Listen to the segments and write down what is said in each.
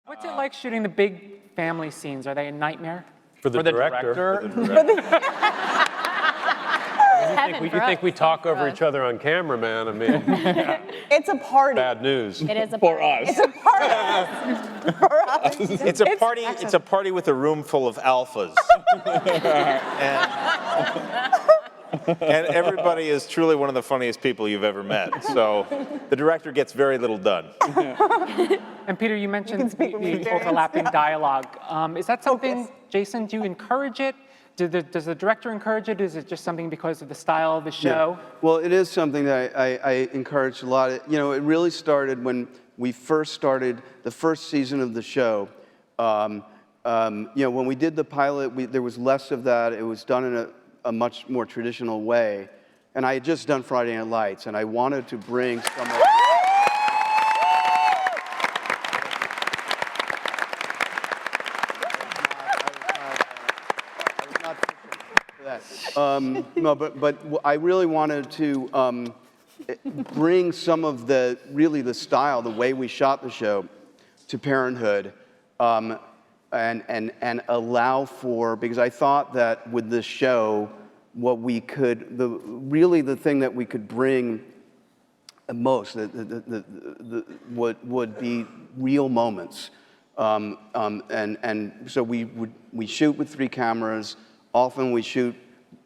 What's it like shooting the big family scenes? Are they a nightmare? For the director? You think we talk over each other on camera, man? I mean, it's a party. bad news. It is a For party. us. It's a party. For us. It's a party. It's a party with a room full of alphas, and everybody is truly one of the funniest people you've ever met. So the director gets very little done. And Peter, you mentioned the overlapping dialogue. Is that something, Jason, do you encourage it? Does the director encourage it? Is it just something because of the style of the show? Yeah. Well, it is something that I encourage a lot. You know, it really started when we first started the first season of the show. You know, when we did the pilot, there was less of that. It was done in a much more traditional way. And I had just done Friday Night Lights, and I wanted to bring some of... No, but I really wanted to bring some of the style, the way we shot the show, to Parenthood, and allow for, because I thought that with this show, what we could, the thing that we could bring most, would be real moments, and so we shoot with 3 cameras. Often we shoot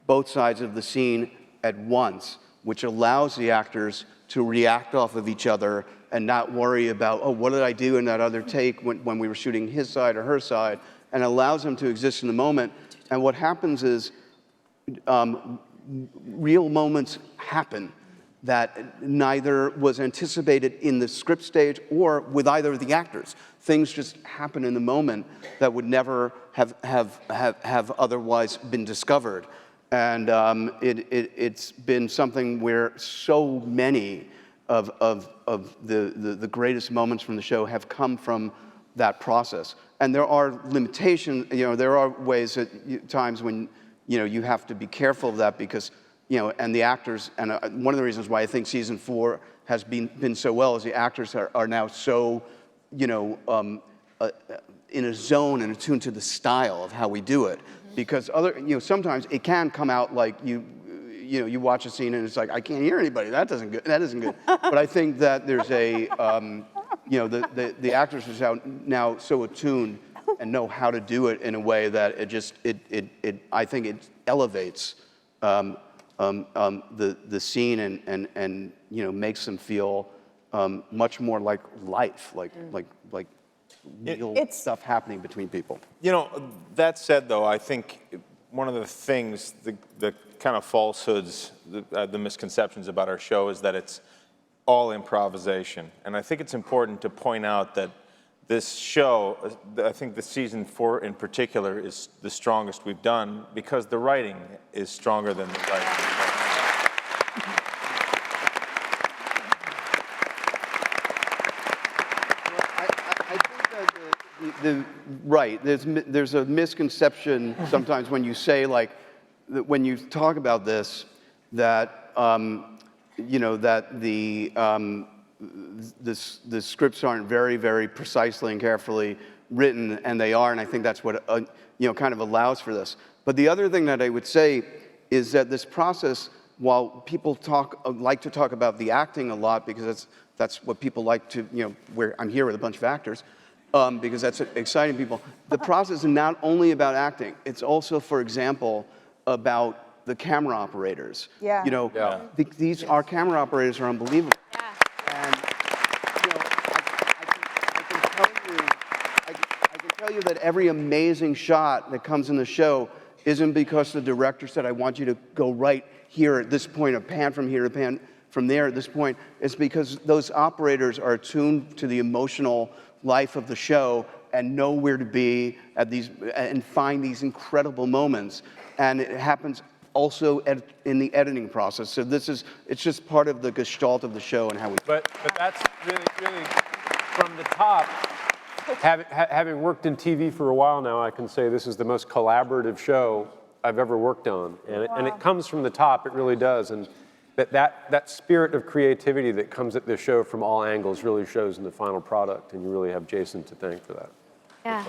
both sides of the scene at once, which allows the actors to react off of each other and not worry about, oh, what did I do in that other take when we were shooting his side or her side, and allows them to exist in the moment. And what happens is real moments happen that neither was anticipated in the script stage or with either of the actors. Things just happen in the moment that would never have otherwise been discovered. And it's been something where so many of the greatest moments from the show have come from that process. And there are limitations, you know, there are ways at times when, you know, you have to be careful of that because, you know, and the actors, and one of the reasons why I think season 4 has been so well is the actors are now so, you know, in a zone and attuned to the style of how we do it. Because sometimes it can come out like you watch a scene and it's like, I can't hear anybody. That isn't good. But I think that there's a, you know, the actors are now so attuned and know how to do it in a way that I think it elevates the scene and you know, makes them feel much more like life, like real stuff happening between people. You know, that said, though, I think one of the things, the kind of falsehoods, the misconceptions about our show is that it's all improvisation. And I think it's important to point out that this show, I think the season 4 in particular, is the strongest we've done because the writing is stronger than the writing. Right. There's a misconception sometimes when you say, like, when you talk about this, that you know, that the scripts aren't very, very precisely and carefully written, and they are, and I think that's what you know, kind of allows for this. But the other thing that I would say is that this process, while people like to talk about the acting a lot because that's what people like to, you know, where I'm here with a bunch of actors. Because that's exciting people. The process is not only about acting, it's also, for example, about the camera operators. Yeah. You know, our camera operators are unbelievable. Yeah. And, you know, I can tell you that every amazing shot that comes in the show isn't because the director said, I want you to go right here at this point, or pan from here to pan from there at this point. It's because those operators are attuned to the emotional life of the show and know where to be at these and find these incredible moments, and it happens also in the editing process. So it's just part of the gestalt of the show and how we. But that's really from the top. Having worked in TV for a while now, I can say this is the most collaborative show I've ever worked on, and it comes from the top. It really does, and that spirit of creativity that comes at this show from all angles really shows in the final product, and you really have Jason to thank for that. Yeah.